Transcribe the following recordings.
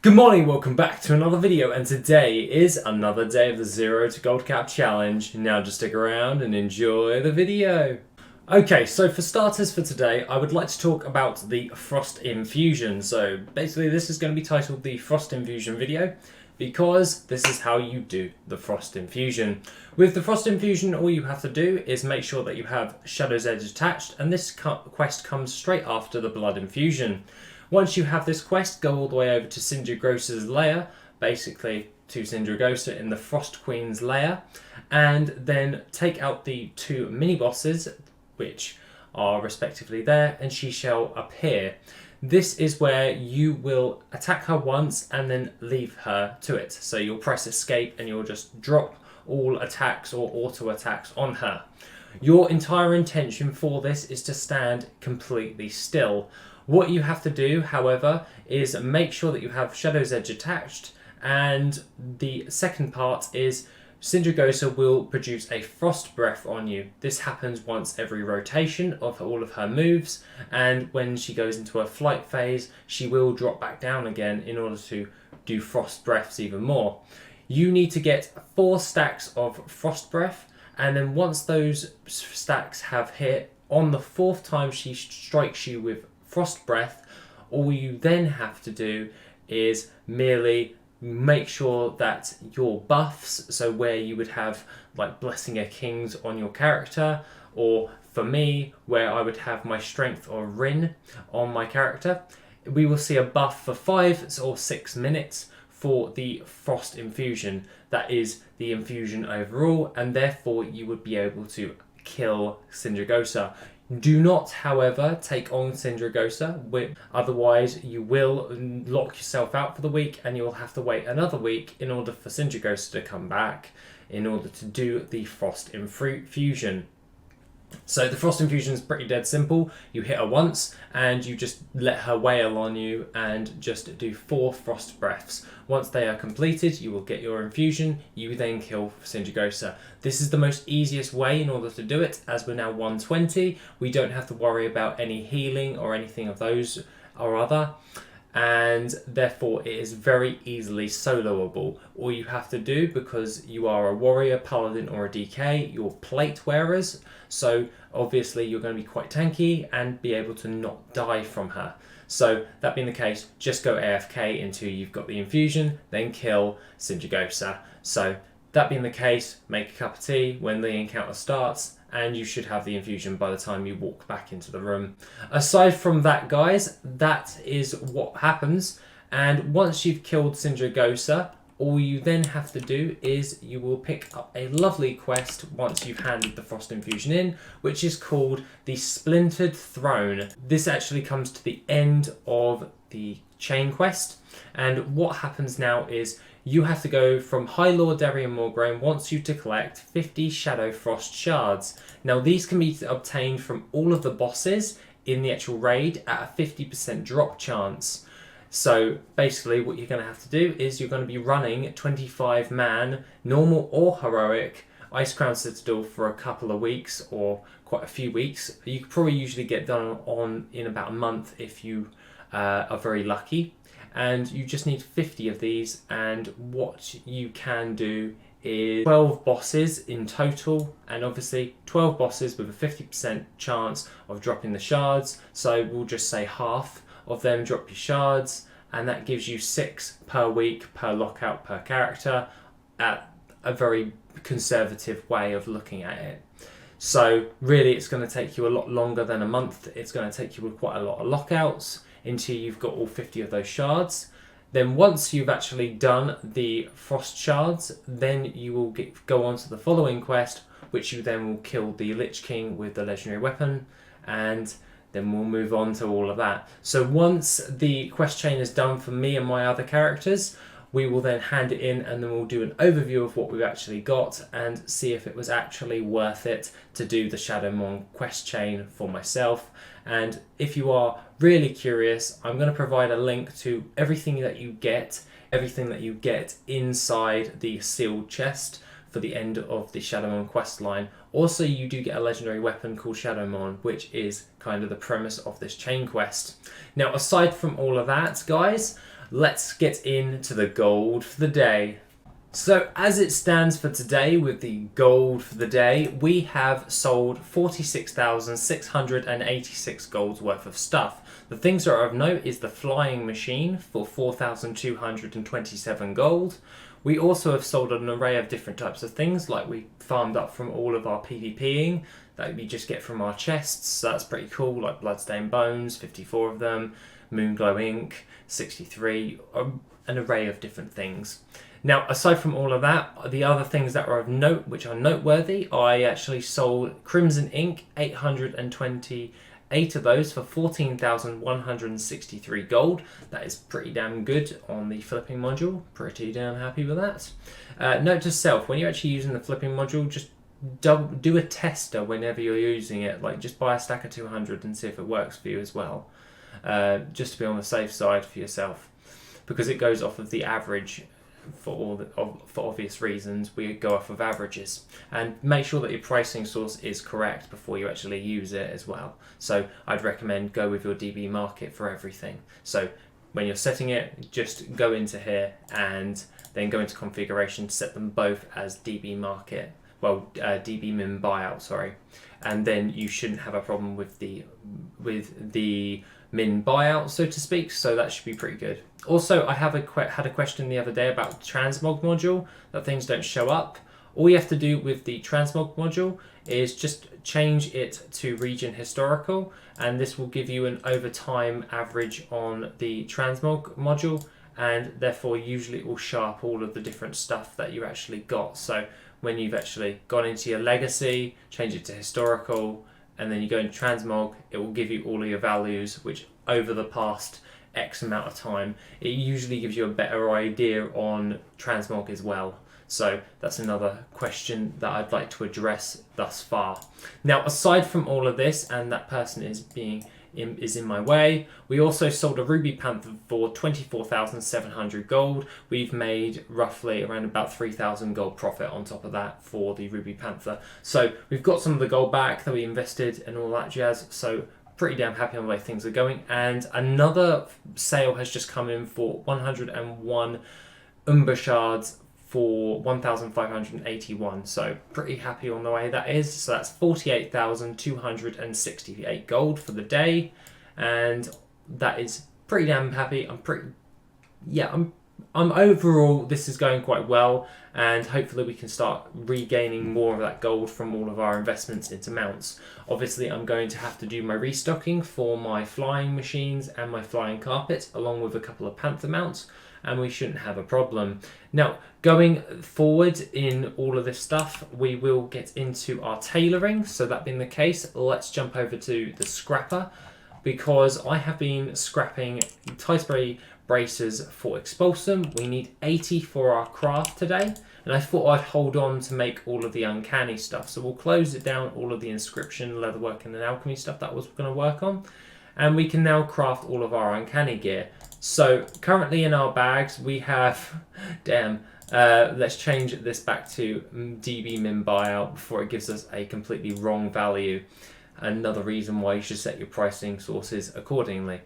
Good morning, welcome back to another video, and today is another day of the 0 to Gold Cap Challenge. Now just stick around and enjoy the video. Okay, so for starters for today, I would like to talk about the Frost Infusion. So basically this is going to be titled the Frost Infusion video, because this is how you do the Frost Infusion. With the Frost Infusion, all you have to do is make sure that you have Shadow's Edge attached, and this quest comes straight after the Blood Infusion. Once you have this quest, go all the way over to Sindragosa's lair, basically to Sindragosa in the Frost Queen's lair, and then take out the two mini-bosses, which are respectively there, and she shall appear. This is where you will attack her once and then leave her to it. So you'll press escape and you'll just drop all attacks or auto attacks on her. Your entire intention for this is to stand completely still. What you have to do, however, is make sure that you have Shadow's Edge attached, and the second part is Sindragosa will produce a Frost Breath on you. This happens once every rotation of all of her moves, and when she goes into her flight phase, she will drop back down again in order to do Frost Breaths even more. You need to get 4 stacks of Frost Breath, and then once those stacks have hit, on the 4th time she strikes you with Frost Breath, all you then have to do is merely make sure that your buffs, so where you would have like Blessing of Kings on your character, or for me where I would have my Strength or Rin on my character, we will see a buff for 5 or 6 minutes for the Frost Infusion. That is the infusion overall, and therefore you would be able to kill Sindragosa. Do not, however, take on Sindragosa, otherwise you will lock yourself out for the week and you will have to wait another week in order for Sindragosa to come back in order to do the Frost Infusion. So the Frost Infusion is pretty dead simple. You hit her once and you just let her wail on you and just do 4 Frost Breaths. Once they are completed, you will get your infusion. You then kill Sindragosa. This is the most easiest way in order to do it, as we're now 120. We don't have to worry about any healing or anything of those or other, and therefore it is very easily soloable. All you have to do, because you are a warrior, paladin or a DK, you're plate wearers, so obviously you're going to be quite tanky and be able to not die from her. So that being the case, just go AFK until you've got the infusion, then kill Sindragosa. So that being the case, make a cup of tea when the encounter starts, and you should have the infusion by the time you walk back into the room. Aside from that, guys, that is what happens. And once you've killed Sindragosa, all you then have to do is you will pick up a lovely quest once you've handed the Frost Infusion in, which is called the Splintered Throne. This actually comes to the end of the chain quest, and what happens now is you have to go from High Lord Darien Morgraine wants you to collect 50 Shadow Frost Shards. Now these can be obtained from all of the bosses in the actual raid at a 50% drop chance. So basically what you're going to have to do is you're going to be running 25-man, normal or heroic, Icecrown Citadel for a couple of weeks or quite a few weeks. You could probably usually get done in about a month if you are very lucky. And you just need 50 of these, and what you can do is 12 bosses in total, and obviously 12 bosses with a 50% chance of dropping the shards. So we'll just say half of them drop your shards, and that gives you 6 per week per lockout per character at a very conservative way of looking at it. So really it's going to take you a lot longer than a month. It's going to take you with quite a lot of lockouts until you've got all 50 of those shards. Then once you've actually done the Frost Shards, then you will go on to the following quest, which you then will kill the Lich King with the legendary weapon, and then we'll move on to all of that. So once the quest chain is done for me and my other characters, we will then hand it in, and then we'll do an overview of what we've actually got and see if it was actually worth it to do the Shadowmon quest chain for myself. And if you are really curious, I'm going to provide a link to everything that you get inside the sealed chest for the end of the Shadowmon quest line. Also, you do get a legendary weapon called Shadowmon, which is kind of the premise of this chain quest. Now, aside from all of that, guys, let's get into the gold for the day. So as it stands for today with the gold for the day, we have sold 46,686 gold's worth of stuff. The things that are of note is the flying machine for 4,227 gold. We also have sold an array of different types of things, like we farmed up from all of our PvPing that we just get from our chests, so that's pretty cool, like Bloodstained Bones, 54 of them, Moonglow ink, 63, an array of different things. Now, aside from all of that, the other things that are of note, which are noteworthy, I actually sold Crimson Ink, 828 of those for 14,163 gold. That is pretty damn good on the flipping module. Pretty damn happy with that. Note to self, when you're actually using the flipping module, just do a tester whenever you're using it. Like, just buy a stack of 200 and see if it works for you as well. Just to be on the safe side for yourself. Because it goes off of the average. For obvious reasons, we go off of averages, and make sure that your pricing source is correct before you actually use it as well. So I'd recommend go with your DB market for everything. So when you're setting it, just go into here and then go into configuration, set them both as DB market, well, DB min buyout, sorry, and then you shouldn't have a problem with the min buyout, so to speak, so that should be pretty good. Also, I had a question the other day about transmog module, that things don't show up. All you have to do with the transmog module is just change it to region historical, and this will give you an overtime average on the transmog module, and therefore usually it will show up all of the different stuff that you actually got. So when you've actually gone into your legacy, change it to historical, and then you go into transmog, it will give you all of your values, which over the past X amount of time, it usually gives you a better idea on transmog as well. So that's another question that I'd like to address thus far. Now, aside from all of this, and that person is in my way, we also sold a Ruby Panther for 24,700 gold. We've made roughly around about 3,000 gold profit on top of that for the Ruby Panther. So we've got some of the gold back that we invested and all that jazz. So pretty damn happy on the way things are going. And another sale has just come in for 101 Shards for 1,581. So pretty happy on the way that is. So that's 48,268 gold for the day, and that is pretty damn happy. I'm overall, this is going quite well, and hopefully we can start regaining more of that gold from all of our investments into mounts. Obviously, I'm going to have to do my restocking for my flying machines and my flying carpet, along with a couple of panther mounts, and we shouldn't have a problem. Now, going forward in all of this stuff, we will get into our tailoring. So that being the case, let's jump over to the scrapper, because I have been scrapping Ticeberry braces for Expulsum. We need 80 for our craft today, and I thought I'd hold on to make all of the uncanny stuff. So we'll close it down, all of the inscription, leatherwork and alchemy stuff that was going to work on, and we can now craft all of our uncanny gear. So currently in our bags we have, let's change this back to DB min buyout before it gives us a completely wrong value. Another reason why you should set your pricing sources accordingly.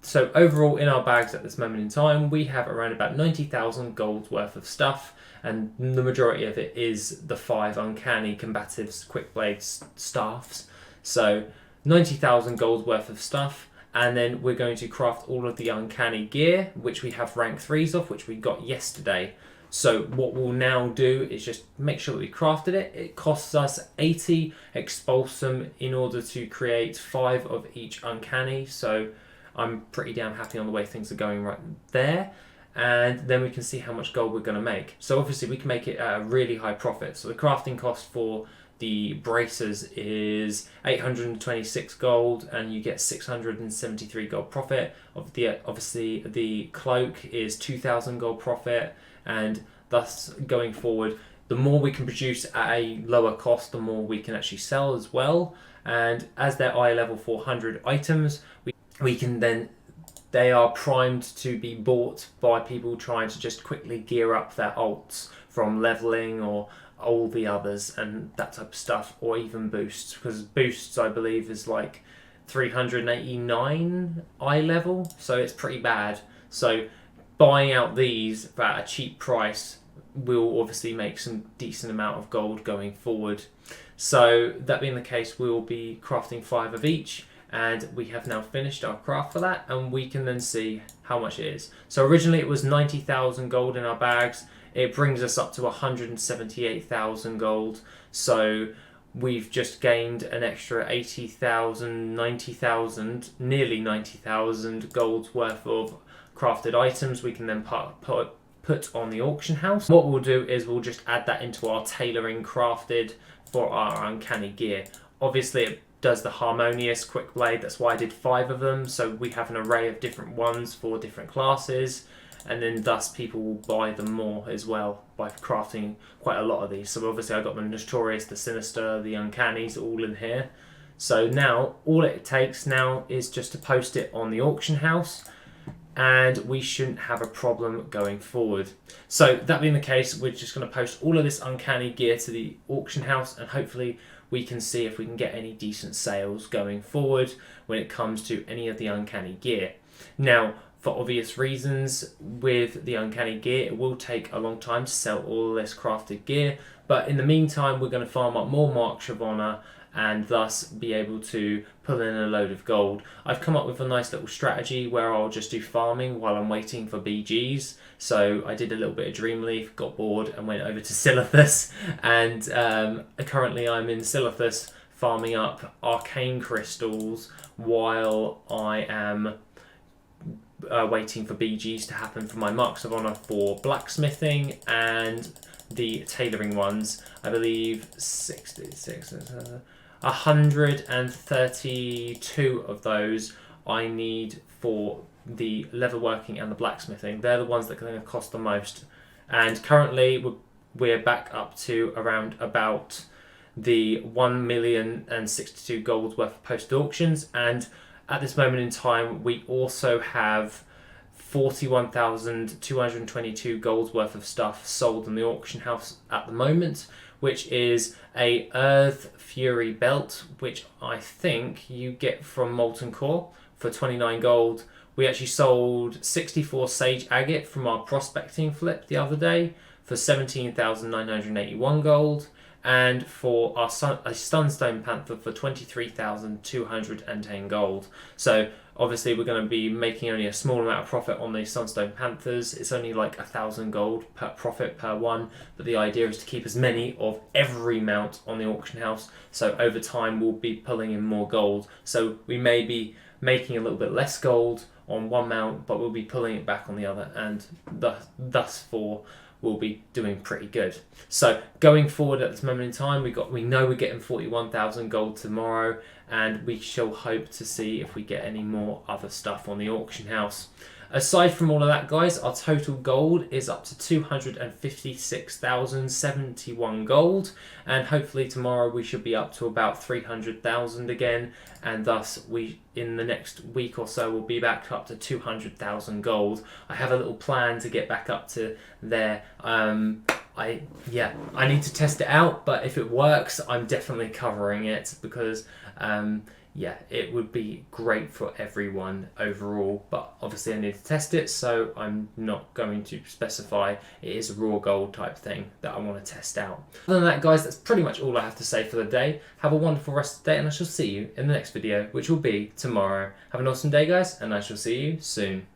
So overall in our bags at this moment in time, we have around about 90,000 gold's worth of stuff, and the majority of it is the 5 uncanny combatives quick blade staffs. So 90,000 gold's worth of stuff, and then we're going to craft all of the uncanny gear, which we have rank 3s of, which we got yesterday. So what we'll now do is just make sure that we crafted it. It costs us 80 Expulsum in order to create 5 of each uncanny. So I'm pretty damn happy on the way things are going right there. And then we can see how much gold we're going to make. So obviously we can make it at a really high profit. So the crafting cost for the braces is 826 gold, and you get 673 gold profit. Obviously the cloak is 2,000 gold profit, and thus going forward, the more we can produce at a lower cost, the more we can actually sell as well. And as they're eye level 400 items, we can then, they are primed to be bought by people trying to just quickly gear up their alts from leveling or all the others and that type of stuff, or even boosts, because boosts I believe is like 389 eye level, so it's pretty bad. So buying out these at a cheap price will obviously make some decent amount of gold going forward. So that being the case, we will be crafting 5 of each, and we have now finished our craft for that, and we can then see how much it is. So originally it was 90,000 gold in our bags. It brings us up to 178,000 gold. So we've just gained an extra 80,000, 90,000, nearly 90,000 gold's worth of crafted items we can then put on the auction house. What we'll do is we'll just add that into our tailoring crafted for our uncanny gear. Obviously it does the harmonious quick blade, that's why I did 5 of them, so we have an array of different ones for different classes, and then thus people will buy them more as well by crafting quite a lot of these. So obviously I got the notorious, the sinister, the uncannies all in here. So now all it takes now is just to post it on the auction house, and we shouldn't have a problem going forward. So that being the case, we're just going to post all of this uncanny gear to the auction house, and hopefully we can see if we can get any decent sales going forward when it comes to any of the uncanny gear. Now, for obvious reasons, with the uncanny gear, it will take a long time to sell all this crafted gear, but in the meantime, we're going to farm up more marks of honor and thus be able to pull in a load of gold. I've come up with a nice little strategy where I'll just do farming while I'm waiting for BGs. So I did a little bit of Dreamleaf, got bored and went over to Silithus, and currently I'm in Silithus farming up arcane crystals while I am waiting for BGs to happen for my marks of honor for blacksmithing and the tailoring ones. I believe 132 of those I need for the leatherworking and the blacksmithing. They're the ones that are going to cost the most. And currently we're back up to around about the 1,062 gold worth of posted auctions. And at this moment in time, we also have 41,222 gold's worth of stuff sold in the auction house at the moment, which is a Earth Fury belt, which I think you get from Molten Core for 29 gold. We actually sold 64 Sage Agate from our prospecting flip the other day for 17,981 gold, and for our Sunstone Panther for 23,210 gold. So obviously we're going to be making only a small amount of profit on these Sunstone Panthers. It's only like 1,000 gold per profit per one, but the idea is to keep as many of every mount on the auction house, so over time we'll be pulling in more gold. So we may be making a little bit less gold on one mount, but we'll be pulling it back on the other, and thus we'll be doing pretty good. So going forward at this moment in time, we know we're getting 41,000 gold tomorrow, and we shall hope to see if we get any more other stuff on the auction house. Aside from all of that, guys, our total gold is up to 256,071 gold, and hopefully tomorrow we should be up to about 300,000 again, and thus we, in the next week or so, will be back up to 200,000 gold. I have a little plan to get back up to there. I need to test it out, but if it works, I'm definitely covering it, because yeah, it would be great for everyone overall, but obviously I need to test it, so I'm not going to specify. It is a raw gold type thing that I want to test out. Other than that, guys, that's pretty much all I have to say for the day. Have a wonderful rest of the day, and I shall see you in the next video, which will be tomorrow. Have an awesome day, guys, and I shall see you soon.